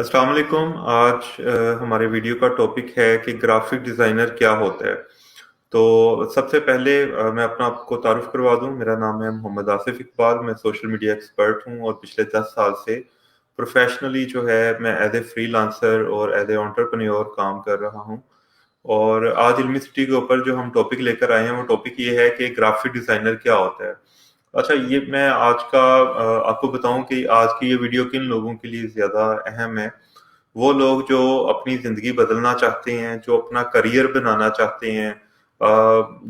अस्सलाम वालेकुम। आज हमारे वीडियो का टॉपिक है कि ग्राफिक डिज़ाइनर क्या होता है। तो सबसे पहले मैं अपना आपको तारुफ करवा दूं। मेरा नाम है मोहम्मद आसिफ इकबाल। मैं सोशल मीडिया एक्सपर्ट हूं और पिछले 10 साल से प्रोफेशनली जो है मैं एज ए फ्रीलांसर और एज ए एंटरप्रेन्योर काम कर रहा हूं। और आज इल्मी सिटी के ऊपर जो हम टॉपिक लेकर आए हैं वो टॉपिक ये है कि ग्राफिक डिज़ाइनर क्या होता है। अच्छा, ये मैं आज का आपको बताऊं कि आज की ये वीडियो किन लोगों के लिए ज़्यादा अहम है। वो लोग जो अपनी ज़िंदगी बदलना चाहते हैं, जो अपना करियर बनाना चाहते हैं,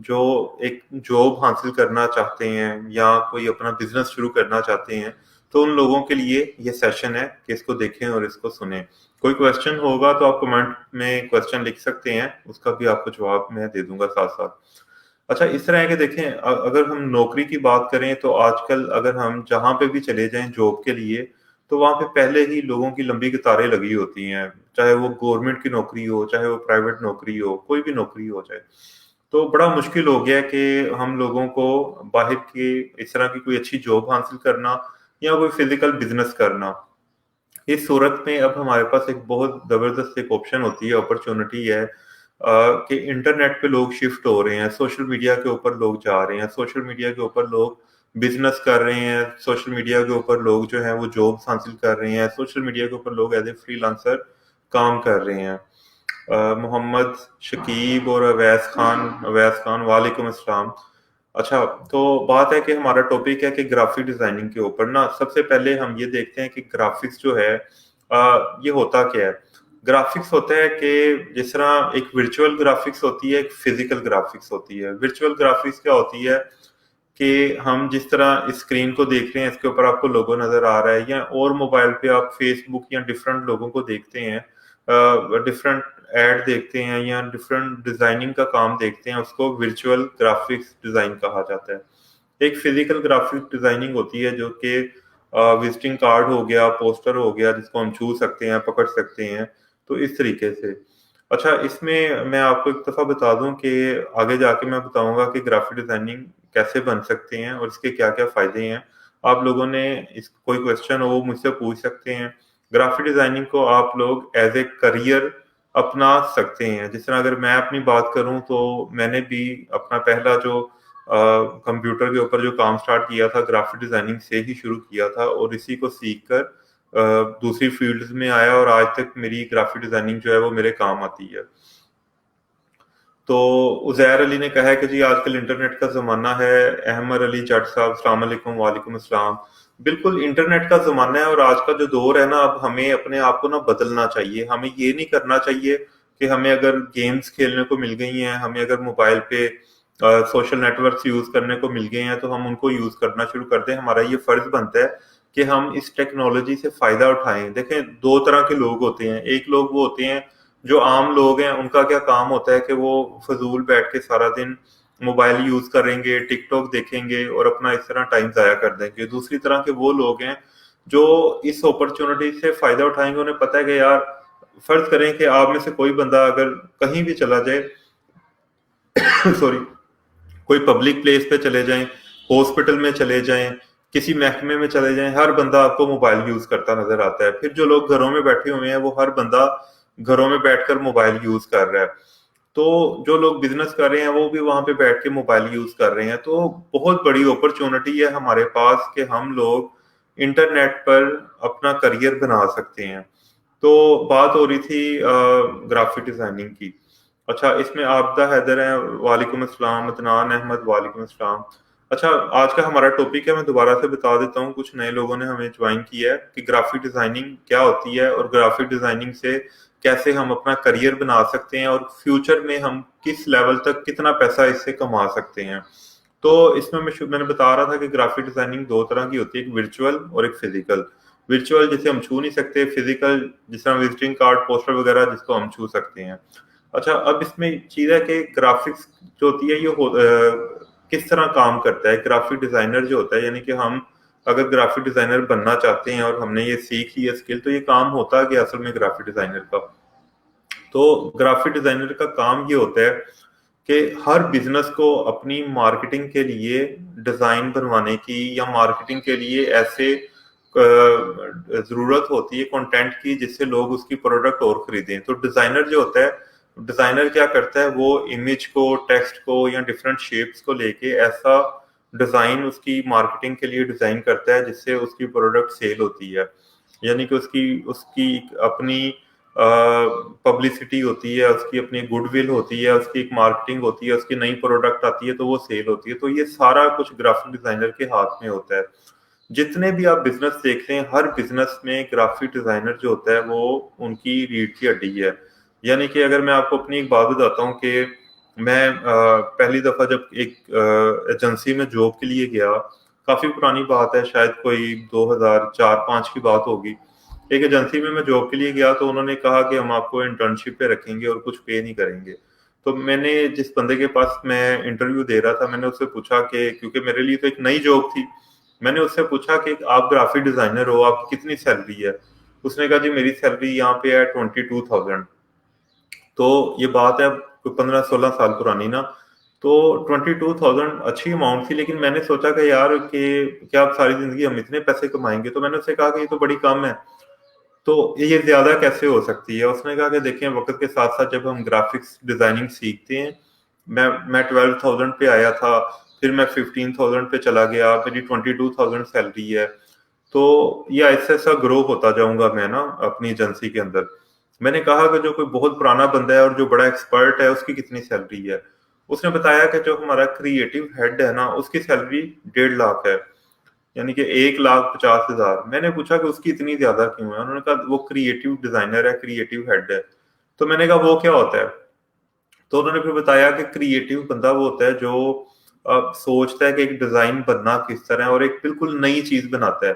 जो एक जॉब हासिल करना चाहते हैं या कोई अपना बिजनेस शुरू करना चाहते हैं, तो उन लोगों के लिए ये सेशन है कि इसको देखें और इसको सुनें। कोई क्वेश्चन होगा तो आप कमेंट में क्वेश्चन लिख सकते हैं, उसका भी आपको जवाब मैं दे दूंगा साथ साथ। अच्छा, इस तरह है कि देखें, अगर हम नौकरी की बात करें तो आजकल अगर हम जहाँ पे भी चले जाएं जॉब के लिए, तो वहाँ पे पहले ही लोगों की लंबी कतारें लगी होती हैं। चाहे वो गवर्नमेंट की नौकरी हो, चाहे वो प्राइवेट नौकरी हो, कोई भी नौकरी हो जाए। तो बड़ा मुश्किल हो गया है कि हम लोगों को बाहर की इस तरह की कोई अच्छी जॉब हासिल करना या कोई फिजिकल बिजनेस करना। इस सूरत में अब हमारे पास एक बहुत जबरदस्त एक ऑप्शन होती है, अपॉर्चुनिटी है, कि इंटरनेट पे लोग शिफ्ट हो रहे हैं, सोशल मीडिया के ऊपर लोग जा रहे हैं, सोशल मीडिया के ऊपर लोग बिजनेस कर रहे हैं, सोशल मीडिया के ऊपर लोग जो है वो जॉब्स हासिल कर रहे हैं, सोशल मीडिया के ऊपर लोग एज ए फ्रीलांसर काम कर रहे हैं। मोहम्मद शकीब और अवैस खान वालेकुम अस्सलाम। अच्छा, तो बात है कि हमारा टॉपिक है कि ग्राफिक डिजाइनिंग के ऊपर ना सबसे पहले हम ये देखते हैं कि ग्राफिक्स जो है ये होता क्या है। ग्राफिक्स होता है कि जिस तरह एक वर्चुअल ग्राफिक्स होती है, एक फिजिकल ग्राफिक्स होती है। वर्चुअल ग्राफिक्स क्या होती है कि हम जिस तरह स्क्रीन को देख रहे हैं, इसके ऊपर आपको लोगो नजर आ रहा है, या और मोबाइल पे आप फेसबुक या डिफरेंट लोगों को देखते हैं, डिफरेंट ऐड देखते हैं या डिफरेंट डिजाइनिंग का काम देखते हैं, उसको वर्चुअल ग्राफिक्स डिजाइन कहा जाता है। एक फिजिकल ग्राफिक डिजाइनिंग होती है जो कि विजिटिंग कार्ड हो गया, पोस्टर हो गया, जिसको हम छू सकते हैं, पकड़ सकते हैं। तो इस तरीके से। अच्छा, इसमें मैं आपको एक दफा बता दूं कि आगे जाके मैं बताऊंगा कि ग्राफिक डिजाइनिंग कैसे बन सकते हैं और इसके क्या क्या फायदे हैं। आप लोगों ने इस कोई क्वेश्चन हो वो मुझसे पूछ सकते हैं। ग्राफिक डिजाइनिंग को आप लोग एज ए करियर अपना सकते हैं। जिस तरह अगर मैं अपनी बात करूं तो मैंने भी अपना पहला जो कंप्यूटर के ऊपर जो काम स्टार्ट किया था, ग्राफिक डिजाइनिंग से ही शुरू किया था और इसी को सीख कर दूसरी फील्ड्स में आया और आज तक मेरी ग्राफिक डिजाइनिंग जो है वो मेरे काम आती है। तो उजैर अली ने कहा है कि जी आजकल इंटरनेट का जमाना है। अहमद अली जट साहब, अस्सलाम वालेकुम। वालेकुम अस्सलाम। बिल्कुल इंटरनेट का जमाना है और आज का जो दौर है ना, अब हमें अपने आप को ना बदलना चाहिए। हमें ये नहीं करना चाहिए कि हमें अगर गेम्स खेलने को मिल गई हैं, हमें अगर मोबाइल पे सोशल नेटवर्क्स यूज करने को मिल गए हैं तो हम उनको यूज करना शुरू कर दें। हमारा ये फर्ज बनता है कि हम इस टेक्नोलॉजी से फायदा उठाएं। देखें, दो तरह के लोग होते हैं। एक लोग वो होते हैं जो आम लोग हैं, उनका क्या काम होता है कि वो फजूल बैठ के सारा दिन मोबाइल यूज करेंगे, टिकटॉक देखेंगे और अपना इस तरह टाइम जाया कर देंगे। दूसरी तरह के वो लोग हैं जो इस अपॉर्चुनिटी से फायदा उठाएंगे। उन्हें पता है कि यार, फर्ज करें कि आप में से कोई बंदा अगर कहीं भी चला जाए सॉरी, कोई पब्लिक प्लेस पे चले जाएं, हॉस्पिटल में चले जाएं, किसी महकमे में चले जाएं, हर बंदा आपको मोबाइल यूज करता नजर आता है। फिर जो लोग घरों में बैठे हुए हैं वो हर बंदा घरों में बैठकर मोबाइल यूज कर रहा है। तो जो लोग बिजनेस कर रहे हैं वो भी वहां पे बैठ के मोबाइल यूज कर रहे हैं। तो बहुत बड़ी अपॉर्चुनिटी है हमारे पास कि हम लोग इंटरनेट पर अपना करियर बना सकते हैं। तो बात हो रही थी ग्राफिक डिजाइनिंग की। अच्छा, इसमें आबदा हैदर है, वालेकुम अस्सलाम। अदनान अहमद, वालेकुम अस्सलाम। अच्छा, आज का हमारा टॉपिक है, मैं दोबारा से बता देता हूँ, कुछ नए लोगों ने हमें ज्वाइन किया है, कि ग्राफिक डिजाइनिंग क्या होती है और ग्राफिक डिजाइनिंग से कैसे हम अपना करियर बना सकते हैं और फ्यूचर में हम किस लेवल तक कितना पैसा इससे कमा सकते हैं। तो इसमें मैंने बता रहा था कि ग्राफिक डिजाइनिंग दो तरह की होती है, एक वर्चुअल और एक फिजिकल। वर्चुअल जिसे हम छू नहीं सकते, फिजिकल जिस तरह विजिटिंग कार्ड, पोस्टर वगैरह, जिसको हम छू सकते हैं। अच्छा, अब इसमें चीज है कि ग्राफिक्स जो होती है ये किस तरह काम करता है। ग्राफिक डिजाइनर जो होता है, यानी कि हम अगर ग्राफिक डिजाइनर बनना चाहते हैं और हमने ये सीख ली है स्किल, तो ये काम होता है कि असल में ग्राफिक डिजाइनर का, तो ग्राफिक डिजाइनर का काम ये होता है कि हर बिजनेस को अपनी मार्केटिंग के लिए डिजाइन बनवाने की, या मार्केटिंग के लिए ऐसे ज़रूरत होती है कंटेंट की जिससे लोग उसकी प्रोडक्ट और खरीदें। तो डिज़ाइनर जो होता है, डिज़ाइनर क्या करता है, वो इमेज को, टेक्स्ट को या डिफरेंट शेप्स को लेके ऐसा डिज़ाइन उसकी मार्केटिंग के लिए डिज़ाइन करता है जिससे उसकी प्रोडक्ट सेल होती है। यानी कि उसकी उसकी अपनी पब्लिसिटी होती है, उसकी अपनी गुडविल होती है, उसकी एक मार्केटिंग होती है, उसकी नई प्रोडक्ट आती है तो वो सेल होती है। तो ये सारा कुछ ग्राफिक डिज़ाइनर के हाथ में होता है। जितने भी आप बिजनेस देखते हैं, हर बिजनेस में ग्राफिक डिजाइनर जो होता है वो उनकी रीढ़ की हड्डी है। यानी कि अगर मैं आपको अपनी एक बात बताता हूँ कि मैं पहली दफा जब एक एजेंसी में जॉब के लिए गया, काफी पुरानी बात है, शायद कोई 2004-5 की बात होगी। एक एजेंसी में मैं जॉब के लिए गया तो उन्होंने कहा कि हम आपको इंटर्नशिप पे रखेंगे और कुछ पे नहीं करेंगे। तो मैंने जिस बंदे के पास मैं इंटरव्यू दे रहा था, मैंने उससे पूछा कि क्योंकि मेरे लिए तो एक नई जॉब थी, मैंने उससे पूछा कि आप ग्राफिक डिजाइनर हो, आपकी कितनी सैलरी है? उसने कहा जी मेरी सैलरी यहाँ पे है 22,000। तो ये बात है 15-16 साल पुरानी ना। तो 22,000 अच्छी अमाउंट थी, लेकिन मैंने सोचा कि यार कि क्या आप सारी जिंदगी हम इतने पैसे कमाएंगे? तो मैंने उससे कहा कि ये तो बड़ी कम है, तो ये ज्यादा कैसे हो सकती है? उसने कहा कि देखें, वक्त के साथ साथ जब हम ग्राफिक्स डिजाइनिंग सीखते हैं, मैं 12,000 पे आया था, फिर मैं 15,000 पे चला गया, मेरी 22,000 सैलरी है। तो ये ऐसा ऐसा ग्रो होता जाऊंगा मैं ना अपनी एजेंसी के अंदर। मैंने कहा कि जो कोई बहुत पुराना बंदा है और जो बड़ा एक्सपर्ट है उसकी कितनी सैलरी है? उसने बताया कि जो हमारा क्रिएटिव हेड है ना, उसकी सैलरी 1.5 लाख है, यानी कि 1,50,000। मैंने पूछा कि उसकी इतनी ज्यादा क्यों है? उन्होंने कहा वो क्रिएटिव डिजाइनर है, क्रिएटिव हेड है। तो मैंने कहा वो क्या होता है? तो उन्होंने फिर बताया कि क्रिएटिव बंदा वो होता है जो सोचता है कि एक डिजाइन बनना किस तरह है और एक बिल्कुल नई चीज बनाता है।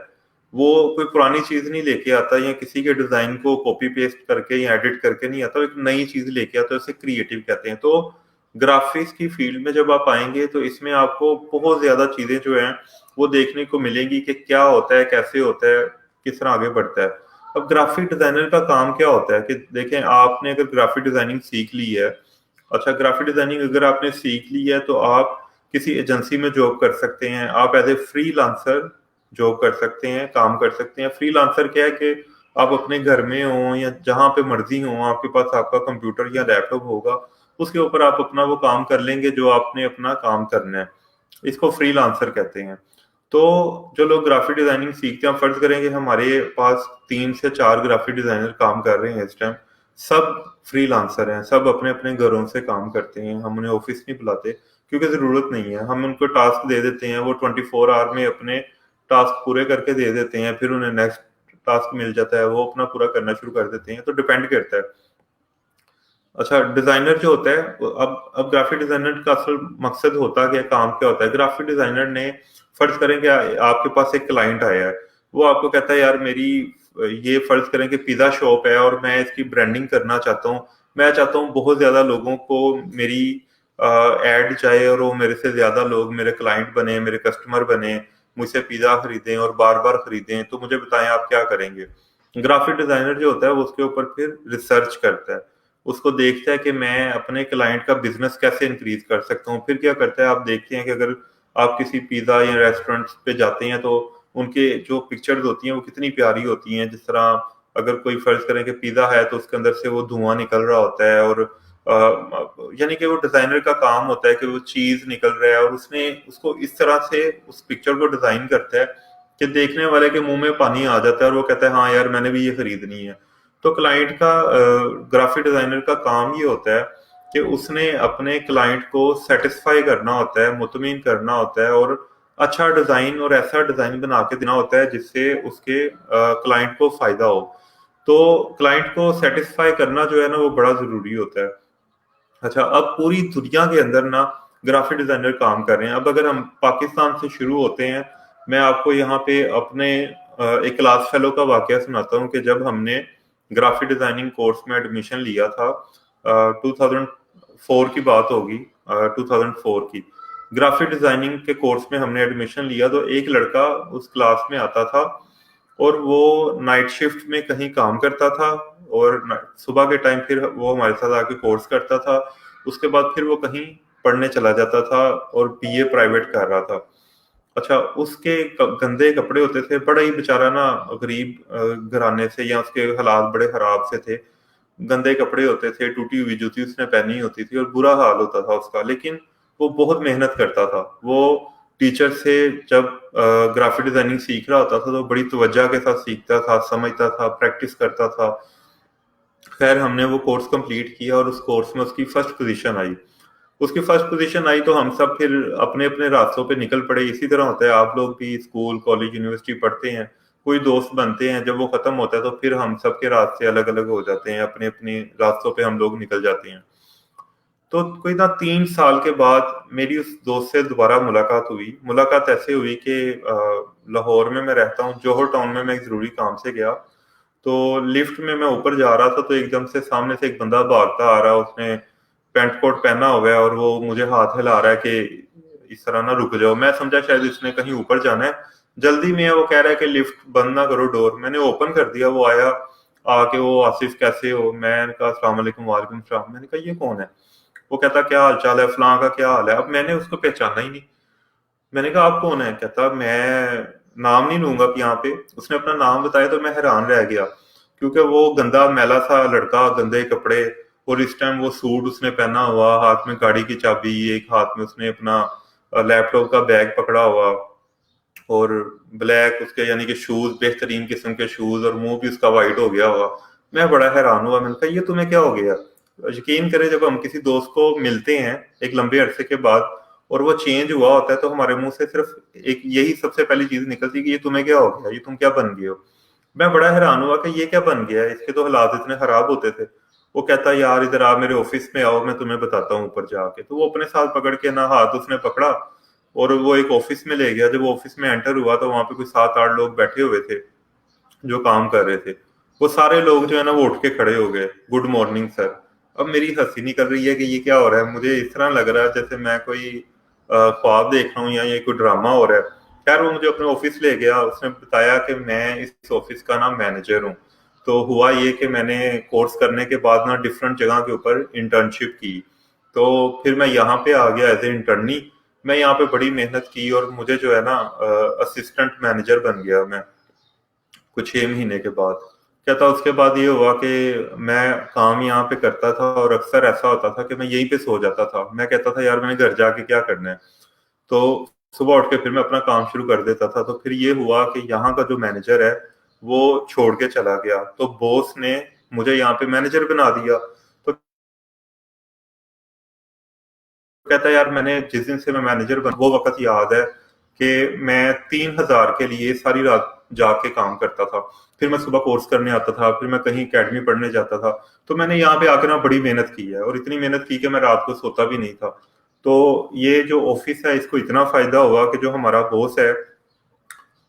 वो कोई पुरानी चीज नहीं लेके आता या किसी के डिजाइन को कॉपी पेस्ट करके या एडिट करके नहीं आता, वो एक नई चीज लेके आता है, उसे क्रिएटिव कहते हैं। तो ग्राफिक्स की फील्ड में जब आप आएंगे तो इसमें आपको बहुत ज्यादा चीजें जो हैं वो देखने को मिलेंगी कि क्या होता है, कैसे होता है, किस तरह आगे बढ़ता है। अब ग्राफिक डिजाइनर का काम क्या होता है कि देखें, आपने अगर ग्राफिक डिजाइनिंग सीख ली है, अच्छा ग्राफिक डिजाइनिंग अगर आपने सीख ली है तो आप किसी एजेंसी में जॉब कर सकते हैं, आप एज ए फ्रीलांसर जॉब कर सकते हैं, काम कर सकते हैं। फ्रीलांसर क्या है कि आप अपने घर में हो या जहां पे मर्जी हो, आपके पास आपका कंप्यूटर या लैपटॉप होगा, उसके ऊपर आप अपना वो काम कर लेंगे जो आपने अपना काम करना है। इसको फ्रीलांसर कहते हैं। तो जो लोग ग्राफिक डिजाइनिंग सीखते हैं, फर्ज करेंगे हमारे पास 3 से 4 ग्राफिक डिजाइनर काम कर रहे हैं इस टाइम, सब फ्रीलांसर हैं, सब अपने अपने घरों से काम करते हैं, हम उन्हें ऑफिस नहीं बुलाते क्योंकि जरूरत नहीं है। हम उनको टास्क दे देते हैं, वो 24 आवर में अपने टास्क पूरे करके दे देते हैं, फिर उन्हें नेक्स्ट टास्क मिल जाता है, वो अपना पूरा करना शुरू कर देते हैं। तो डिपेंड करता है। अच्छा, डिजाइनर जो होता है अब ग्राफिक डिजाइनर का असल मकसद होता क्या है, काम क्या होता है? ग्राफिक डिजाइनर ने, फर्ज करें कि आपके पास एक क्लाइंट आया है, वो आपको कहता है यार मेरी ये फर्ज करें कि पिज्जा शॉप है और मैं इसकी ब्रांडिंग करना चाहता हूँ, मैं चाहता हूँ बहुत ज्यादा लोगों को मेरी एड जाए और वो मेरे से ज्यादा लोग मेरे क्लाइंट बने, मेरे कस्टमर बने, मुझसे पिज्जा खरीदें और बार बार खरीदें, तो मुझे बताएं आप क्या करेंगे? ग्राफिक डिजाइनर जो होता है वो उसके ऊपर फिर रिसर्च करता है, उसको देखता है कि मैं अपने क्लाइंट का बिजनेस कैसे इंक्रीज कर सकता हूँ। फिर क्या करता है, आप देखते हैं कि अगर आप किसी पिज्जा या रेस्टोरेंट पे जाते हैं तो उनके जो पिक्चर्स होती हैं वो कितनी प्यारी होती हैं। जिस तरह अगर कोई फर्ज करें कि पिज्जा है तो उसके अंदर से वो धुआं निकल रहा होता है और यानी कि वो डिजाइनर का काम होता है कि वो चीज निकल रहा है और उसने उसको इस तरह से उस पिक्चर को डिजाइन करता है कि देखने वाले के मुंह में पानी आ जाता है और वो कहता है हाँ यार मैंने भी ये खरीदनी है। तो क्लाइंट का, ग्राफिक डिजाइनर का काम ये होता है कि उसने अपने क्लाइंट को सेटिस्फाई करना होता है, मुतमिन करना होता है और अच्छा डिजाइन और ऐसा डिजाइन बना के देना होता है जिससे उसके क्लाइंट को फायदा हो। तो क्लाइंट को सेटिस्फाई करना जो है ना वो बड़ा जरूरी होता है। अच्छा, अब पूरी दुनिया के अंदर ना ग्राफिक डिजाइनर काम कर रहे हैं। अब अगर हम पाकिस्तान से शुरू होते हैं, मैं आपको यहाँ पे अपने एक क्लास फेलो का वाकया सुनाता हूँ कि जब हमने ग्राफिक डिजाइनिंग कोर्स में एडमिशन लिया था, 2004 की बात होगी, 2004 की। ग्राफिक डिजाइनिंग के कोर्स में हमने एडमिशन लिया तो एक लड़का उस क्लास में आता था और वो नाइट शिफ्ट में कहीं काम करता था और सुबह के टाइम फिर वो हमारे साथ आके कोर्स करता था। उसके बाद फिर वो कहीं पढ़ने चला जाता था और बीए प्राइवेट कर रहा था। अच्छा, उसके गंदे कपड़े होते थे, बड़ा ही बेचारा ना गरीब घराने से, या उसके हालात बड़े खराब से थे। गंदे कपड़े होते थे, टूटी हुई जूती उसने पहनी होती थी और बुरा हाल होता था उसका, लेकिन वो बहुत मेहनत करता था। वो टीचर से जब ग्राफिक डिजाइनिंग सीख रहा होता था तो बड़ी तवज्जो के साथ सीखता था, समझता था, प्रैक्टिस करता था। खैर, हमने वो कोर्स कंप्लीट किया और उस कोर्स में उसकी फर्स्ट पोजीशन आई। उसकी फर्स्ट पोजीशन आई तो हम सब फिर अपने अपने रास्तों पे निकल पड़े। इसी तरह होता है, आप लोग भी स्कूल कॉलेज यूनिवर्सिटी पढ़ते हैं, कोई दोस्त बनते हैं, जब वो खत्म होता है तो फिर हम सब के रास्ते अलग अलग हो जाते हैं, अपने अपने रास्तों पे हम लोग निकल जाते हैं। तो कोई ना 3 साल के बाद मेरी उस दोस्त से दोबारा मुलाकात हुई। मुलाकात ऐसे हुई कि लाहौर में मैं रहता हूँ, जौहर टाउन में मैं एक जरूरी काम से गया। तो लिफ्ट में मैं ऊपर जा रहा था तो एकदम से सामने से एक बंदा भागता आ रहा है। उसने पैंट कोट पहना हुआ है और वो मुझे हाथ हिला रहा है कि इस तरह ना रुक जाओ। मैं समझा शायद इसने कहीं ऊपर जाना है, जल्दी में है। वो कह रहा है कि लिफ्ट बंद ना करो डोर। मैंने ओपन कर दिया। वो आया, आके वो आसिफ कैसे हो, मैंने कहा अस्सलाम वालेकुम। वालेकुम सलाम। मैंने कहा ये कौन है? वो कहता क्या हाल चाल है, फलां का क्या हाल है। अब मैंने उसको पहचाना ही नहीं। मैंने कहा आप कौन है? कहता मैं नाम नहीं लूंगा अब यहाँ पे। उसने अपना नाम बताया तो मैं हैरान रह गया, क्योंकि वो गंदा मैला सा लड़का, गंदे कपड़े, और इस टाइम वो सूट उसने पहना हुआ, हाथ में गाड़ी की चाबी, एक हाथ में उसने अपना लैपटॉप का बैग पकड़ा हुआ, और ब्लैक उसके यानी कि शूज, बेहतरीन किस्म के शूज, और मुंह भी उसका वाइट हो गया हुआ। मैं बड़ा हैरान हुआ। मैंने कहा ये तुम्हें क्या हो गया? यकीन करें, जब हम किसी दोस्त को मिलते हैं एक लंबे अरसे के बाद और वो चेंज हुआ होता है तो हमारे मुंह से सिर्फ एक यही सबसे पहली चीज निकलती है कि ये तुम्हें क्या हो गया, ये तुम क्या बन गए हो। मैं बड़ा हैरान हुआ कि ये क्या बन गया है, इसके तो हालात इतने खराब होते थे। वो कहता यार इधर आप मेरे ऑफिस में आओ, मैं तुम्हें बताता हूँ ऊपर जाके। तो वो अपने साथ पकड़ के ना, हाथ उसने पकड़ा और वो एक ऑफिस में ले गया। जब वो ऑफिस में एंटर हुआ तो वहां पे कोई 7-8 लोग बैठे हुए थे जो काम कर रहे थे। वो सारे लोग जो है ना वो उठ के खड़े हो गए, गुड मॉर्निंग सर। अब मेरी हंसी निकल रही है कि ये क्या हो रहा है। मुझे इस तरह लग रहा है जैसे मैं कोई ख्वाब देख रहा हूँ या ये कोई ड्रामा हो रहा है। खैर, वो मुझे अपने ऑफिस ले गया। उसने बताया कि मैं इस ऑफिस का ना मैनेजर हूँ। तो हुआ ये कि मैंने कोर्स करने के बाद ना डिफरेंट जगह के ऊपर इंटर्नशिप की। तो फिर मैं यहाँ पे आ गया एज ए इंटर्नी। मैं यहाँ पे बड़ी मेहनत की और मुझे जो है ना असिस्टेंट मैनेजर बन गया मैं कुछ 6 महीने के बाद। क्या था, उसके बाद ये हुआ कि मैं काम यहाँ पे करता था और अक्सर ऐसा होता था कि मैं यहीं पे सो जाता था। मैं कहता था यार मैंने घर जाके क्या करना है। तो सुबह उठ के फिर मैं अपना काम शुरू कर देता था। तो फिर ये हुआ कि यहाँ का जो मैनेजर है वो छोड़ के चला गया, तो बॉस ने मुझे यहाँ पे मैनेजर बना दिया। तो कहता है यार मैंने जिस दिन से मैं मैनेजर बन, वो वक्त याद है कि मैं 3,000 के लिए सारी रात जाके काम करता था। फिर मैं सुबह कोर्स करने आता था, फिर मैं कहीं एकेडमी पढ़ने जाता था। तो मैंने यहाँ पे आकर ना बड़ी मेहनत की है, और इतनी मेहनत की कि मैं रात को सोता भी नहीं था। तो ये जो ऑफिस है इसको इतना फायदा हुआ कि जो हमारा बॉस है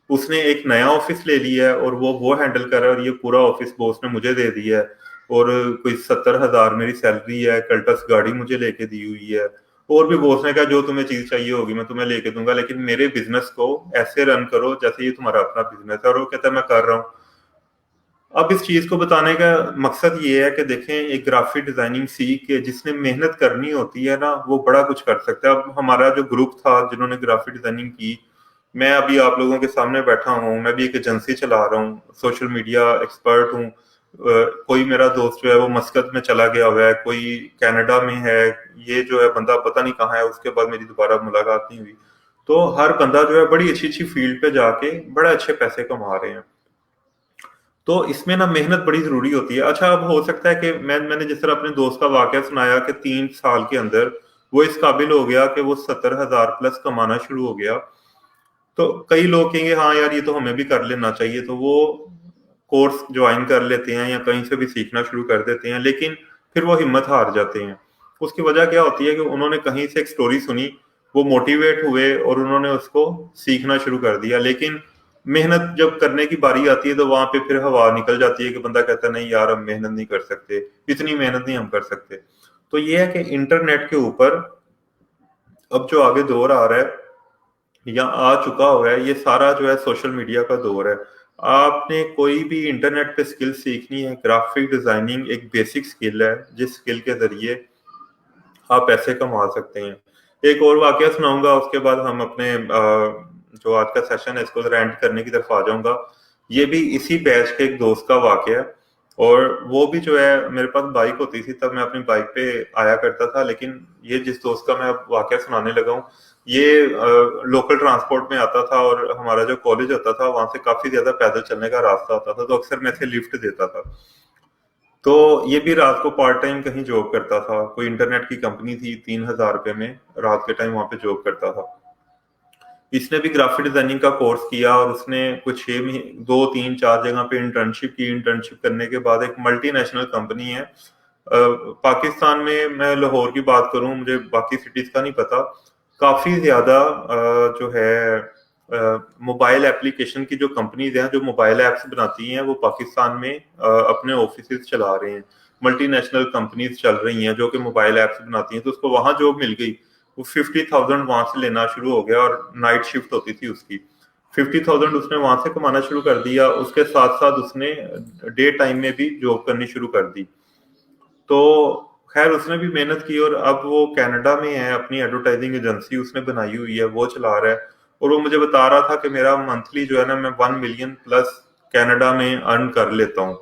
उसने एक नया ऑफिस ले लिया है और वो हैंडल कर रहा है, और ये पूरा ऑफिस बॉस ने मुझे दे दिया है। और कोई 70,000 मेरी सैलरी है, कल्टस गाड़ी मुझे लेके दी हुई है। और भी बॉस ने कहा जो तुम्हें चीज चाहिए होगी मैं तुम्हें लेके दूंगा, लेकिन मेरे बिजनेस को ऐसे रन करो जैसे ये तुम्हारा अपना बिजनेस है। और वो कहता है मैं कर रहा हूँ। अब इस चीज को बताने का मकसद ये है कि देखें, एक ग्राफिक डिजाइनिंग सीख के जिसने मेहनत करनी होती है ना वो बड़ा कुछ कर सकता है। अब हमारा जो ग्रुप था जिन्होंने ग्राफिक डिजाइनिंग की, मैं अभी आप लोगों के सामने बैठा हूँ, मैं भी एक एजेंसी चला रहा हूँ, सोशल मीडिया एक्सपर्ट हूँ। कोई मेरा दोस्त जो है वो मस्कत में चला गया हुआ है, कोई कनाडा में है। ये जो है बंदा पता नहीं कहाँ है, उसके बाद मेरी दोबारा मुलाकात नहीं हुई। तो हर बंदा जो है बड़ी अच्छी अच्छी फील्ड पे जाके बड़े अच्छे पैसे कमा रहे हैं। तो इसमें ना मेहनत बड़ी जरूरी होती है। अच्छा, अब हो सकता है कि मैंने जिस तरह अपने दोस्त का वाकया सुनाया कि 3 साल के अंदर वो इस काबिल हो गया कि वो 70,000 प्लस कमाना शुरू हो गया। तो कई लोग कहेंगे हाँ यार ये तो हमें भी कर लेना चाहिए, तो वो कोर्स ज्वाइन कर लेते हैं या कहीं से भी सीखना शुरू कर देते हैं, लेकिन फिर वो हिम्मत हार जाते हैं। उसकी वजह क्या होती है कि उन्होंने कहीं से एक स्टोरी सुनी, वो मोटिवेट हुए और उन्होंने उसको सीखना शुरू कर दिया, लेकिन मेहनत जब करने की बारी आती है तो वहां पे फिर हवा निकल जाती है कि बंदा कहता है नहीं यार हम मेहनत नहीं कर सकते, इतनी मेहनत नहीं हम कर सकते। तो ये है कि इंटरनेट के ऊपर अब जो आगे दौर आ रहा है या आ चुका हुआ है, ये सारा जो है सोशल मीडिया का दौर है। आपने कोई भी इंटरनेट पे स्किल सीखनी है, ग्राफिक डिजाइनिंग एक बेसिक स्किल है जिस स्किल के जरिए आप पैसे कमा सकते हैं। एक और वाकया सुनाऊंगा, उसके बाद हम अपने जो आज का सेशन है इसको जरा एंड करने की तरफ आ जाऊंगा। ये भी इसी बैच के एक दोस्त का वाकया है। और वो भी जो है, मेरे पास बाइक होती थी तब मैं अपनी बाइक पे आया करता था, लेकिन ये जिस दोस्त का मैं अब वाकया सुनाने लगा हूँ, ये लोकल ट्रांसपोर्ट में आता था और हमारा जो कॉलेज होता था वहां से काफी ज्यादा पैदल चलने का रास्ता होता था, तो अक्सर मैं इसे लिफ्ट देता था। तो ये भी रात को पार्ट टाइम कहीं जॉब करता था, कोई इंटरनेट की कंपनी थी, 3,000 रुपए में रात के टाइम वहां पे जॉब करता था। इसने भी ग्राफिक डिजाइनिंग का कोर्स किया और उसने कुछ 6 महीने, 2 3 4 जगह पे इंटर्नशिप की। इंटर्नशिप करने के बाद एक मल्टीनेशनल कंपनी है पाकिस्तान में, मैं लाहौर की बात करूं, मुझे बाकी सिटीज का नहीं पता, काफी ज्यादा जो है मोबाइल एप्लीकेशन की जो कंपनीज हैं जो मोबाइल एप्स बनाती हैं वो पाकिस्तान में अपने ऑफिस चला रहे हैं। मल्टीनेशनल कंपनीज चल रही हैं जो कि मोबाइल एप्स बनाती हैं, तो उसको वहां जॉब मिल गई। वो 50,000 वहां से लेना शुरू हो गया और नाइट शिफ्ट होती थी उसकी। 50,000 उसने वहां से कमाना शुरू कर दिया, उसके साथ साथ उसने डे टाइम में भी जॉब करनी शुरू कर दी। तो खैर उसने भी मेहनत की और अब वो कनाडा में है, अपनी एडवर्टाइजिंग एजेंसी उसने बनाई हुई है, वो चला रहा है। और वो मुझे बता रहा था कि मेरा मंथली जो है ना, मैं 1 मिलियन प्लस कनाडा में अर्न कर लेता हूँ।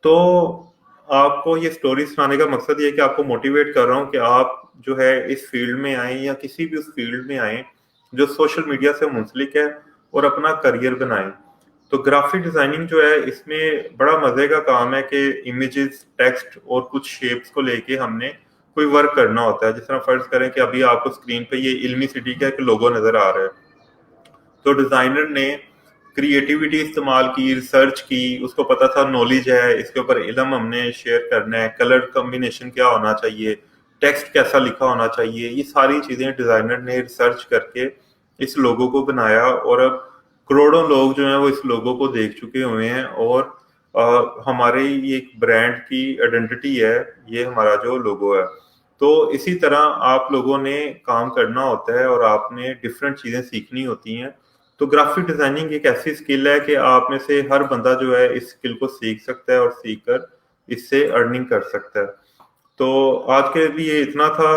तो आपको ये स्टोरी सुनाने का मकसद ये है कि आपको मोटिवेट कर रहा हूँ कि आप जो है इस फील्ड में आए या किसी भी उस फील्ड में आए जो सोशल मीडिया से मुंसलिक है और अपना करियर बनाएं। तो ग्राफिक डिजाइनिंग जो है इसमें बड़ा मजे का काम है कि इमेजेस, टेक्स्ट और कुछ शेप्स को लेके हमने कोई वर्क करना होता है। जिस तरह फर्ज करें कि अभी आपको स्क्रीन पे ये इल्मी सिटी का एक लोगो नजर आ रहा है, तो डिजाइनर ने क्रिएटिविटी इस्तेमाल की, रिसर्च की, उसको पता था नॉलेज है इसके ऊपर, इल्म हमने शेयर करना है, कलर कॉम्बिनेशन क्या होना चाहिए, टेक्स्ट कैसा लिखा होना चाहिए, ये सारी चीजें डिजाइनर ने रिसर्च करके इस लोगो को बनाया। और अब करोड़ों लोग जो हैं वो इस लोगो को देख चुके हुए हैं और हमारे ये एक ब्रांड की आइडेंटिटी है, ये हमारा जो लोगो है। तो इसी तरह आप लोगों ने काम करना होता है और आपने डिफरेंट चीजें सीखनी होती हैं। तो ग्राफिक डिजाइनिंग एक ऐसी स्किल है कि आप में से हर बंदा जो है इस स्किल को सीख सकता है और सीख कर इससे अर्निंग कर सकता है। तो आज के लिए इतना था।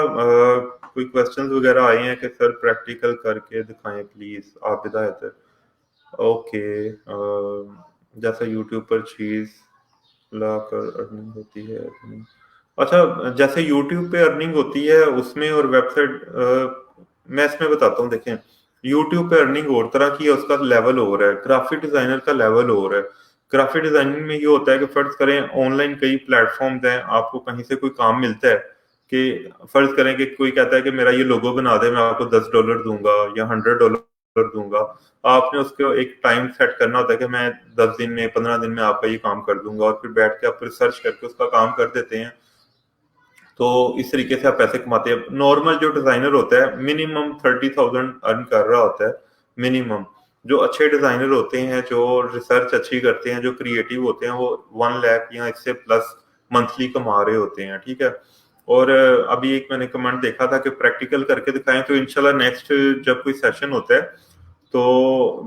कोई क्वेश्चंस वगैरह आए हैं कि सर प्रैक्टिकल करके दिखाएं प्लीज, आप हिदायत है। ओके, जैसा यूट्यूब पर चीज लाकर अर्निंग होती है, अच्छा जैसे यूट्यूब पे अर्निंग होती है उसमें और वेबसाइट, मैं इसमें बताता हूँ। देखें, यूट्यूब पे अर्निंग और तरह की है, उसका लेवल और है, ग्राफिक डिजाइनर का लेवल और है। ग्राफिक डिजाइनिंग में ये होता है कि फर्ज करें ऑनलाइन कई प्लेटफॉर्म्स हैं, आपको कहीं से कोई काम मिलता है कि फर्ज करें कि कोई कहता है कि मेरा ये लोगो बना दे, मैं आपको $10 दूंगा या $100 दूंगा। आपने उसको एक टाइम सेट करना होता है कि मैं 10 दिन में, 15 दिन में आपका ये काम कर दूंगा, और फिर बैठ के आप रिसर्च करके उसका काम कर देते हैं। तो इस तरीके से आप पैसे कमाते हैं। नॉर्मल जो डिजाइनर होता है मिनिमम 30,000 अर्न कर रहा होता है मिनिमम। जो अच्छे डिजाइनर होते हैं, जो रिसर्च अच्छी करते हैं, जो क्रिएटिव होते हैं, वो 1 लाख या इससे प्लस मंथली कमा रहे होते हैं। ठीक है। और अभी एक मैंने कमेंट देखा था कि प्रैक्टिकल करके दिखाएं, तो इंशाल्लाह नेक्स्ट जब कोई सेशन होता है तो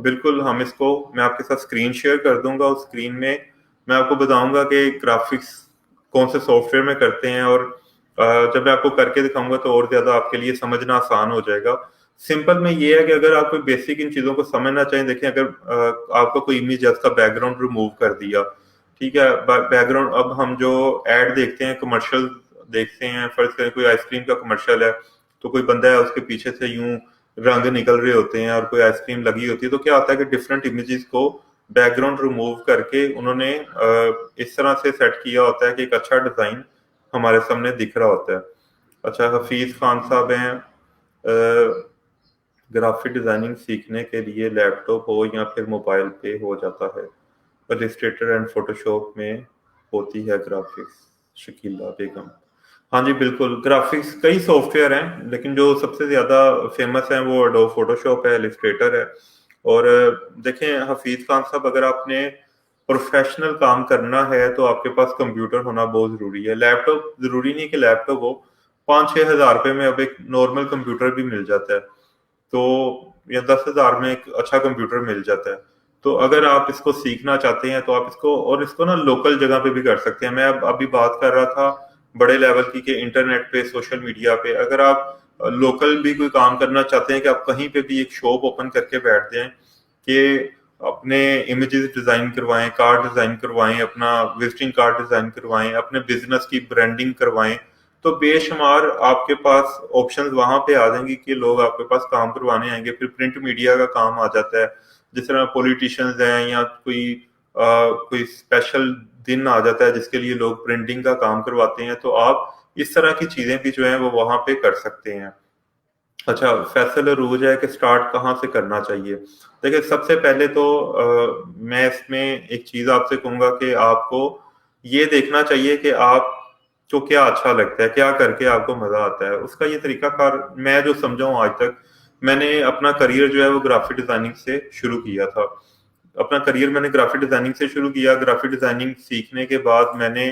बिल्कुल हम इसको, मैं आपके साथ स्क्रीन शेयर कर दूंगा। उस स्क्रीन में मैं आपको बताऊंगा कि ग्राफिक्स कौन से सॉफ्टवेयर में करते हैं, और जब मैं आपको करके दिखाऊंगा तो और ज्यादा आपके लिए समझना आसान हो जाएगा। सिंपल में ये है कि अगर आप कोई बेसिक इन चीजों को समझना चाहें, देखें अगर आपका कोई इमेज है उसका बैकग्राउंड रिमूव कर दिया, ठीक है, बैकग्राउंड, अब हम जो एड देखते हैं, कमर्शियल देखते हैं, फर्ज करें कोई आइसक्रीम का कमर्शियल है, तो कोई बंदा है उसके पीछे से यूं रंग निकल रहे होते हैं और कोई आइसक्रीम लगी होती है, तो क्या होता है कि डिफरेंट इमेजेस को बैकग्राउंड रिमूव करके उन्होंने इस तरह से सेट किया होता है कि एक अच्छा डिजाइन हमारे सामने दिख रहा होता है। अच्छा, हफीज खान साहब हैं, ग्राफिक डिजाइनिंग सीखने के लिए लैपटॉप हो या फिर मोबाइल पे हो जाता है, इलस्ट्रेटर एंड फोटोशॉप में होती है ग्राफिक्स। शकीला बेगम, हाँ जी बिल्कुल, ग्राफिक्स कई सॉफ्टवेयर हैं लेकिन जो सबसे ज्यादा फेमस है वो एडोब फोटोशॉप है, इलस्ट्रेटर है। और देखें हफीज खान साहब, अगर आपने प्रोफेशनल काम करना है तो आपके पास कंप्यूटर होना बहुत जरूरी है। लैपटॉप जरूरी नहीं कि लैपटॉप हो, 5-6 हज़ार रुपए में अब एक नॉर्मल कंप्यूटर भी मिल जाता है, तो या 10 हज़ार में एक अच्छा कंप्यूटर मिल जाता है। तो अगर आप इसको सीखना चाहते हैं तो आप इसको, और इसको ना लोकल जगह पे भी कर सकते हैं। मैं अब अभी बात कर रहा था बड़े लेवल की कि इंटरनेट पे, सोशल मीडिया पे, अगर आप लोकल भी कोई काम करना चाहते हैं कि आप कहीं पे भी एक शॉप ओपन करके बैठ जाएं कि अपने इमेजेस डिजाइन करवाएं, कार्ड डिजाइन करवाएं, अपना विजिटिंग कार्ड डिजाइन करवाएं, अपने बिजनेस की ब्रांडिंग करवाएं, तो बेशुमार आपके पास ऑप्शंस वहां पे आ जाएंगे कि लोग आपके पास काम करवाने आएंगे। फिर प्रिंट मीडिया का काम आ जाता है, जिस तरह पॉलिटिशियंस हैं या कोई स्पेशल दिन आ जाता है जिसके लिए लोग प्रिंटिंग का काम करवाते हैं, तो आप इस तरह की चीजें भी जो है वो वहां पे कर सकते हैं। अच्छा, फैसल अरूज है कि स्टार्ट कहाँ से करना चाहिए। देखिए, सबसे पहले तो मैं इसमें एक चीज आपसे कहूंगा कि आपको ये देखना चाहिए कि आप को क्या अच्छा लगता है, क्या करके आपको मजा आता है। उसका ये तरीकाकार मैं जो समझा हूँ आज तक, मैंने अपना करियर जो है वो ग्राफिक डिजाइनिंग से शुरू किया था। अपना करियर मैंने ग्राफिक डिजाइनिंग से शुरू किया। ग्राफिक डिजाइनिंग सीखने के बाद मैंने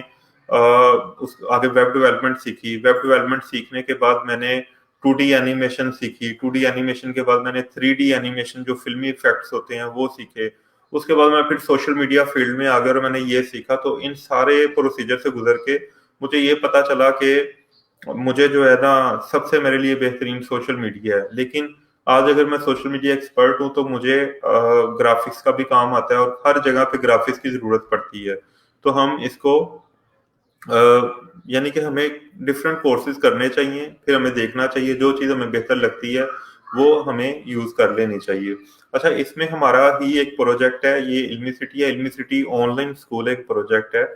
उस आगे वेब डेवलपमेंट सीखी। वेब डेवलपमेंट सीखने के बाद मैंने 2D एनिमेशन सीखी। 2D एनिमेशन के बाद मैंने 3D एनिमेशन, जो फिल्मी इफेक्ट्स होते हैं, वो सीखे। उसके बाद मैं फिर सोशल मीडिया फील्ड में आ गया और मैंने ये सीखा। तो इन सारे प्रोसीजर से गुजर के मुझे ये पता चला कि मुझे जो है ना, सबसे मेरे लिए बेहतरीन सोशल मीडिया है। लेकिन आज अगर मैं सोशल मीडिया एक्सपर्ट हूँ तो मुझे ग्राफिक्स का भी काम आता है और हर जगह पे ग्राफिक्स की जरूरत पड़ती है। तो हम इसको यानी कि हमें डिफरेंट कोर्सेज करने चाहिए, फिर हमें देखना चाहिए जो चीज़ हमें बेहतर लगती है वो हमें यूज कर लेनी चाहिए। अच्छा, इसमें हमारा ही एक प्रोजेक्ट है, ये इल्मी सिटी है। इल्मी सिटी ऑनलाइन स्कूल एक प्रोजेक्ट है।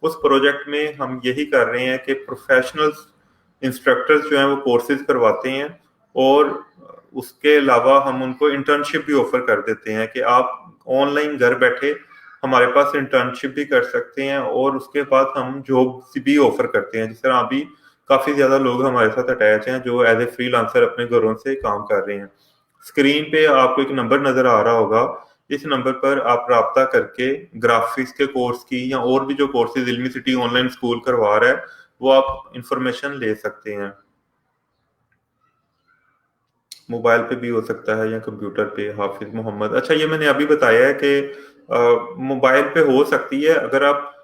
उस प्रोजेक्ट में हम यही कर रहे हैं कि प्रोफेशनल इंस्ट्रक्टर्स जो हैं वो कोर्सेज करवाते हैं, और उसके अलावा हम उनको इंटर्नशिप भी ऑफर कर देते हैं कि आप ऑनलाइन घर बैठे हमारे पास इंटर्नशिप भी कर सकते हैं, और उसके बाद हम जॉब भी ऑफर करते हैं। जिस तरह अभी काफी ज्यादा लोग हमारे साथ अटैच हैं जो एज ए फ्रीलांसर अपने घरों से काम कर रहे हैं। स्क्रीन पे आपको एक नंबर नजर आ रहा होगा, इस नंबर पर आप राब्ता करके ग्राफिक्स के कोर्स की या और भी जो कोर्सेज इल्मी सिटी ऑनलाइन स्कूल करवा रहा है वो आप इंफॉर्मेशन ले सकते हैं। मोबाइल पे भी हो सकता है या कंप्यूटर पे। हाफिज मोहम्मद, अच्छा ये मैंने अभी बताया है कि मोबाइल पे हो सकती है। अगर आप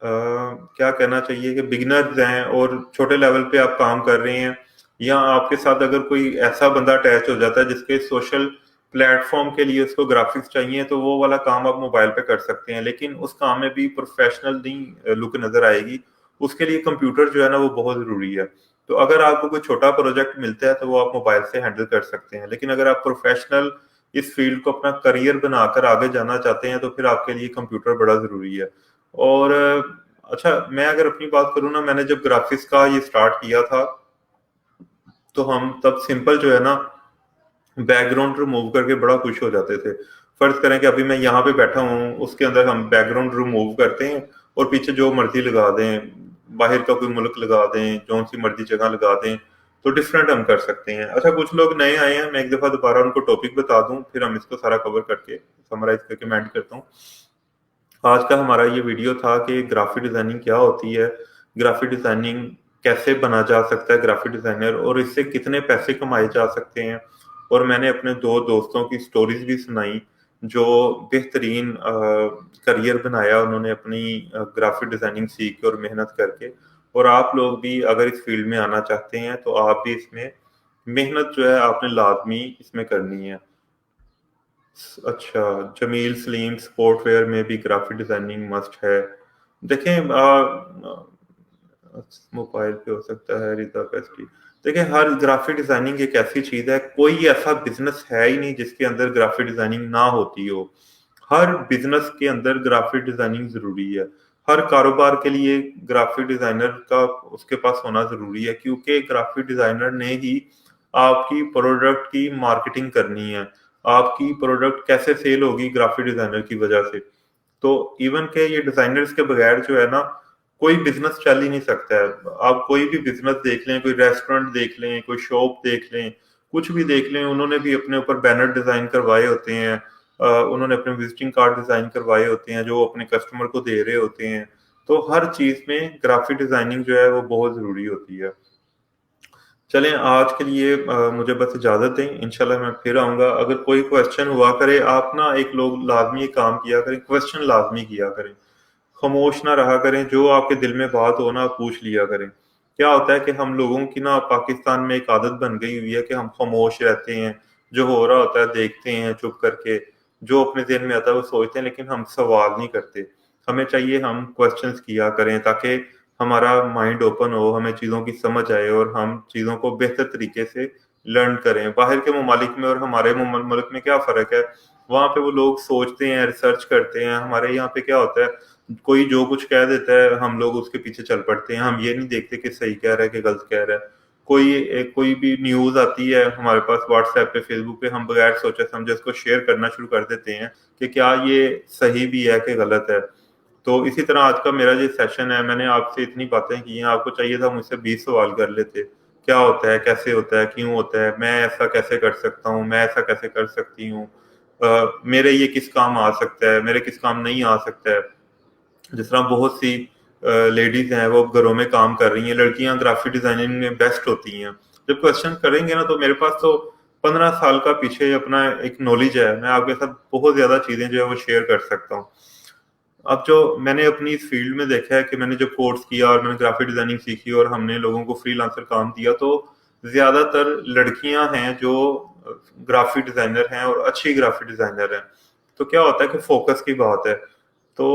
क्या कहना चाहिए कि बिगिनर्स हैं और छोटे लेवल पे आप काम कर रहे हैं, या आपके साथ अगर कोई ऐसा बंदा अटैच हो जाता है जिसके सोशल प्लेटफॉर्म के लिए उसको ग्राफिक्स चाहिए, तो वो वाला काम आप मोबाइल पे कर सकते हैं। लेकिन उस काम में भी प्रोफेशनल नहीं लुक नजर आएगी। उसके लिए कंप्यूटर जो है ना वो बहुत जरूरी है। तो अगर आपको कोई छोटा प्रोजेक्ट मिलता है तो वो आप मोबाइल से हैंडल कर सकते हैं। लेकिन अगर आप प्रोफेशनल इस फील्ड को अपना करियर बनाकर आगे जाना चाहते हैं तो फिर आपके लिए कंप्यूटर बड़ा जरूरी है। और अच्छा, मैं अगर अपनी बात करूँ ना, मैंने जब ग्राफिक्स का ये स्टार्ट किया था तो हम तब सिंपल जो है ना बैकग्राउंड रिमूव करके बड़ा खुश हो जाते थे। फर्ज करें कि अभी मैं यहाँ पे बैठा हूँ, उसके अंदर हम बैकग्राउंड रिमूव करते हैं और पीछे जो मर्जी लगा दें, बाहर का कोई मुल्क लगा दें, जो सी मर्जी जगह लगा दें, तो डिफरेंट हम कर सकते हैं। अच्छा, कुछ लोग नए आए हैं, मैं एक दफा दोबारा उनको टॉपिक बता दूं, फिर हम इसको सारा कवर करके समराइज करके मैं एंड करता हूँ। आज का हमारा ये वीडियो था कि ग्राफिक डिजाइनिंग क्या होती है, ग्राफिक डिजाइनिंग कैसे बना जा सकता है ग्राफिक डिजाइनर, और इससे कितने पैसे कमाए जा सकते हैं। और मैंने अपने दो दोस्तों की स्टोरीज भी सुनाई जो बेहतरीन करियर बनाया उन्होंने अपनी ग्राफिक डिजाइनिंग सीख के और मेहनत करके। और आप लोग भी अगर इस फील्ड में आना चाहते हैं तो आप भी इसमें मेहनत जो है आपने लाजमी इसमें करनी है। अच्छा, जमील सलीम, स्पोर्ट वेयर में भी ग्राफिक डिजाइनिंग मस्ट है। देखें, मोबाइल पे हो सकता है। रिदा पेस्टी, देखिए हर ग्राफिक डिजाइनिंग एक ऐसी चीज है, कोई ऐसा बिजनेस है ही नहीं जिसके अंदर ग्राफिक डिजाइनिंग ना होती हो। हर बिजनेस के अंदर ग्राफिक डिजाइनिंग जरूरी है। हर कारोबार के लिए ग्राफिक डिजाइनर का उसके पास होना जरूरी है, क्योंकि ग्राफिक डिजाइनर ने ही आपकी प्रोडक्ट की मार्केटिंग करनी है। आपकी प्रोडक्ट कैसे सेल होगी ग्राफिक डिजाइनर की वजह से। तो इवन के ये डिजाइनर्स के बगैर जो है ना कोई बिजनेस चल ही नहीं सकता है। आप कोई भी बिजनेस देख लें, कोई रेस्टोरेंट देख लें, कोई शॉप देख लें, कुछ भी देख लें, उन्होंने भी अपने ऊपर बैनर डिजाइन करवाए होते हैं। उन्होंने अपने विजिटिंग कार्ड डिजाइन करवाए होते हैं जो अपने कस्टमर को दे रहे होते हैं। तो हर चीज में ग्राफिक डिजाइनिंग जो है वो बहुत जरूरी होती है। चलें, आज के लिए मुझे बस इजाजत दें। इंशाल्लाह मैं फिर आऊंगा। अगर कोई क्वेश्चन हुआ करे, आप ना एक लोग लाजमी एक काम किया करें, क्वेश्चन लाजमी किया करें, खामोश ना रहा करें। जो आपके दिल में बात हो ना, आप पूछ लिया करें। क्या होता है कि हम लोगों की ना पाकिस्तान में एक आदत बन गई हुई है कि हम खामोश रहते हैं, जो हो रहा होता है देखते हैं चुप करके, जो अपने ज़हन में आता है वो सोचते हैं, लेकिन हम सवाल नहीं करते। हमें चाहिए हम क्वेश्चंस किया करें ताकि हमारा माइंड ओपन हो, हमें चीज़ों की समझ आए और हम चीज़ों को बेहतर तरीके से लर्न करें। बाहर के ममालिक में और हमारे मुल्क में क्या फ़र्क है? वहाँ पे वो लोग सोचते हैं, रिसर्च करते हैं। हमारे यहाँ पे क्या होता है, कोई जो कुछ कह देता है हम लोग उसके पीछे चल पड़ते हैं। हम ये नहीं देखते कि सही कह रहा है कि गलत कह रहा है। कोई भी न्यूज़ आती है हमारे पास व्हाट्सएप पे, फेसबुक पे, हम बगैर सोचे समझे उसको शेयर करना शुरू कर देते हैं कि क्या ये सही भी है कि गलत है। तो इसी तरह आज का मेरा जो सेशन है, मैंने आपसे इतनी बातें की हैं, आपको चाहिए था मुझसे 20 सवाल कर लेते। क्या होता है, कैसे होता है, क्यों होता है, मैं ऐसा कैसे कर सकता हूँ, मैं ऐसा कैसे कर सकती हूँ, मेरे ये किस काम आ सकता है, मेरे किस काम नहीं आ सकता है। जिस तरह बहुत सी लेडीज हैं वो घरों में काम कर रही हैं, लड़कियां ग्राफिक डिजाइनिंग में बेस्ट होती हैं। जब क्वेश्चन करेंगे ना तो मेरे पास तो 15 साल का पीछे अपना एक नॉलेज है, मैं आपके साथ बहुत ज्यादा चीजें जो है वो शेयर कर सकता हूँ। अब जो मैंने अपनी इस फील्ड में देखा है कि मैंने जो कोर्स किया और मैंने ग्राफिक डिजाइनिंग सीखी और हमने लोगों को फ्रीलांसर काम दिया, तो ज्यादातर लड़कियां हैं जो ग्राफिक डिजाइनर हैं और अच्छी ग्राफिक डिजाइनर हैं। तो क्या होता है कि फोकस की बात है। तो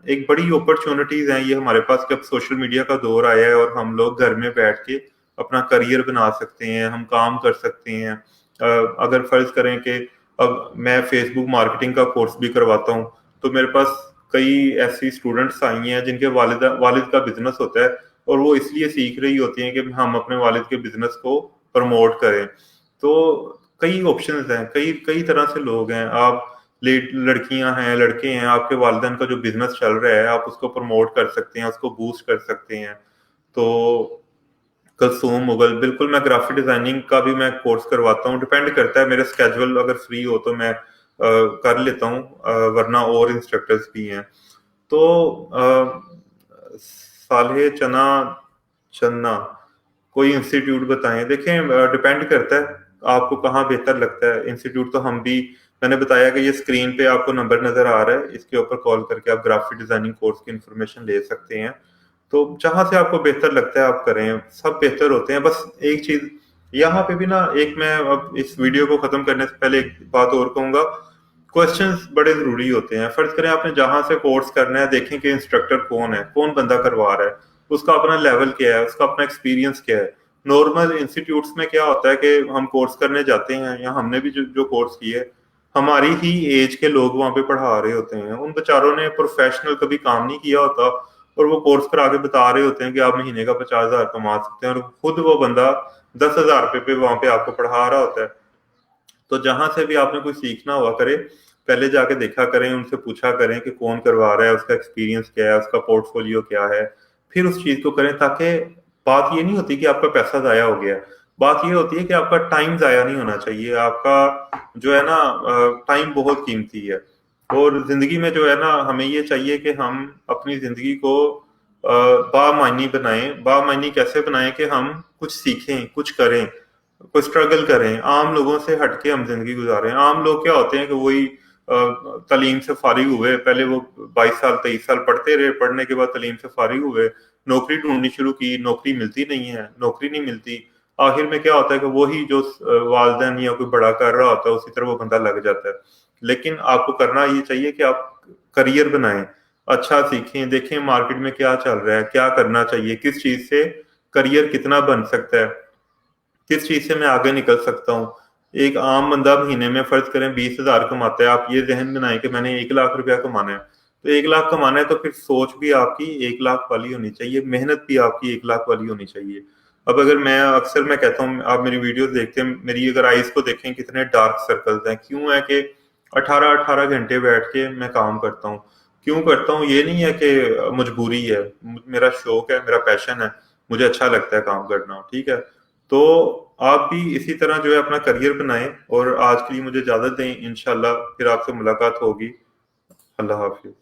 एक बड़ी अपॉर्चुनिटीज हैं ये हमारे पास कि अब सोशल मीडिया का दौर आया है और हम लोग घर में बैठ के अपना करियर बना सकते हैं, हम काम कर सकते हैं। अगर फर्ज करें कि अब मैं फेसबुक मार्केटिंग का कोर्स भी करवाता हूँ, तो मेरे पास कई ऐसी स्टूडेंट्स आई हैं जिनके वालिद का बिजनेस होता है और वो इसलिए सीख रही होती हैं कि हम अपने वालिद के बिजनेस को प्रमोट करें। तो कई ऑप्शंस हैं, कई कई तरह से लोग हैं। आप लड़कियां हैं, लड़के हैं, आपके वालिदैन का जो बिजनेस चल रहा है आप उसको प्रमोट कर सकते हैं, उसको बूस्ट कर सकते हैं। तो कलसूम मुगल, बिल्कुल मैं ग्राफिक डिजाइनिंग का भी मैं कोर्स करवाता हूँ। डिपेंड करता है मेरा स्केड्यूल, अगर फ्री हो तो मैं कर लेता हूँ, वरना और इंस्ट्रक्टर्स भी हैं। तो साले चना चन्ना कोई इंस्टीट्यूट बताएं। देखें, डिपेंड करता है आपको कहाँ बेहतर लगता है। इंस्टीट्यूट तो हम भी, मैंने बताया कि ये स्क्रीन पे आपको नंबर नजर आ रहा है, इसके ऊपर कॉल करके आप ग्राफिक डिजाइनिंग कोर्स की इंफॉर्मेशन ले सकते हैं। तो जहां से आपको बेहतर लगता है आप करें, सब बेहतर होते हैं। बस एक चीज यहाँ पे भी ना, एक मैं अब इस वीडियो को खत्म करने से पहले एक बात और कहूंगा। क्वेश्चंस बड़े जरूरी होते हैं। फर्ज करें आपने जहां से कोर्स करना है, देखें कि इंस्ट्रक्टर कौन है, कौन बंदा करवा रहा है, उसका अपना लेवल क्या है, उसका अपना एक्सपीरियंस क्या है। नॉर्मल इंस्टीट्यूट्स में क्या होता है कि हम कोर्स करने जाते हैं, या हमने भी जो कोर्स किए, हमारी ही एज के लोग वहां पे पढ़ा रहे होते हैं। उन बेचारों ने प्रोफेशनल कभी काम नहीं किया होता और वो कोर्स करा के बता रहे होते हैं कि आप महीने का 50,000 कमा सकते हैं, और खुद वो बंदा 10,000 रुपये पे वहां पे आपको पढ़ा रहा होता है। तो जहां से भी आपने कोई सीखना हुआ करे, पहले जाके देखा करें, उनसे पूछा करें कि कौन करवा रहा है, उसका एक्सपीरियंस क्या है, उसका पोर्टफोलियो क्या है। फिर उस चीज को करें, ताकि बात ये नहीं होती कि आपका पैसा जाया हो गया। बात ये होती है कि आपका टाइम जाया नहीं होना चाहिए। आपका जो है ना, टाइम बहुत कीमती है। और जिंदगी में जो है ना, हमें ये चाहिए कि हम अपनी जिंदगी को बामायनी बनाएं। बामायनी कैसे बनाएं कि हम कुछ सीखें, कुछ करें, कोई स्ट्रगल करें, आम लोगों से हटके हम जिंदगी गुजारें। आम लोग क्या होते हैं कि वही तालीम से फारिग हुए, पहले वो 22 साल 23 साल पढ़ते रहे, पढ़ने के बाद तालीम से फारिग हुए, नौकरी ढूंढनी शुरू की, नौकरी मिलती नहीं है, नौकरी नहीं मिलती। आखिर में क्या होता है कि वही जो वालदेन या कोई बड़ा कर रहा होता है उसी तरह वो बंदा लग जाता है। लेकिन आपको करना ये चाहिए कि आप करियर बनाएं, अच्छा सीखें, देखें मार्केट में क्या चल रहा है, क्या करना चाहिए, किस चीज से करियर कितना बन सकता है, किस चीज से मैं आगे निकल सकता हूँ। एक आम बंदा महीने में फर्ज करें 20,000 कमाता है, आप ये जहन बनाए कि मैंने 1 लाख रुपया कमाना है। तो 1 लाख कमाना है तो फिर सोच भी आपकी 1 लाख वाली होनी चाहिए, मेहनत भी आपकी 1 लाख वाली होनी चाहिए। अब अगर मैं अक्सर मैं कहता हूँ, आप मेरी वीडियोस देखते हैं, मेरी अगर आईज को देखें कितने डार्क सर्कल्स हैं, क्यों है कि 18-18 घंटे बैठ के मैं काम करता हूँ। क्यों करता हूँ, ये नहीं है कि मजबूरी है, मेरा शौक है, मेरा पैशन है, मुझे अच्छा लगता है काम करना, ठीक है। तो आप भी इसी तरह जो है अपना करियर बनाएं। और आज के लिए मुझे इजाजत दें, इंशाल्लाह फिर आपसे मुलाकात होगी। अल्लाह हाफिज।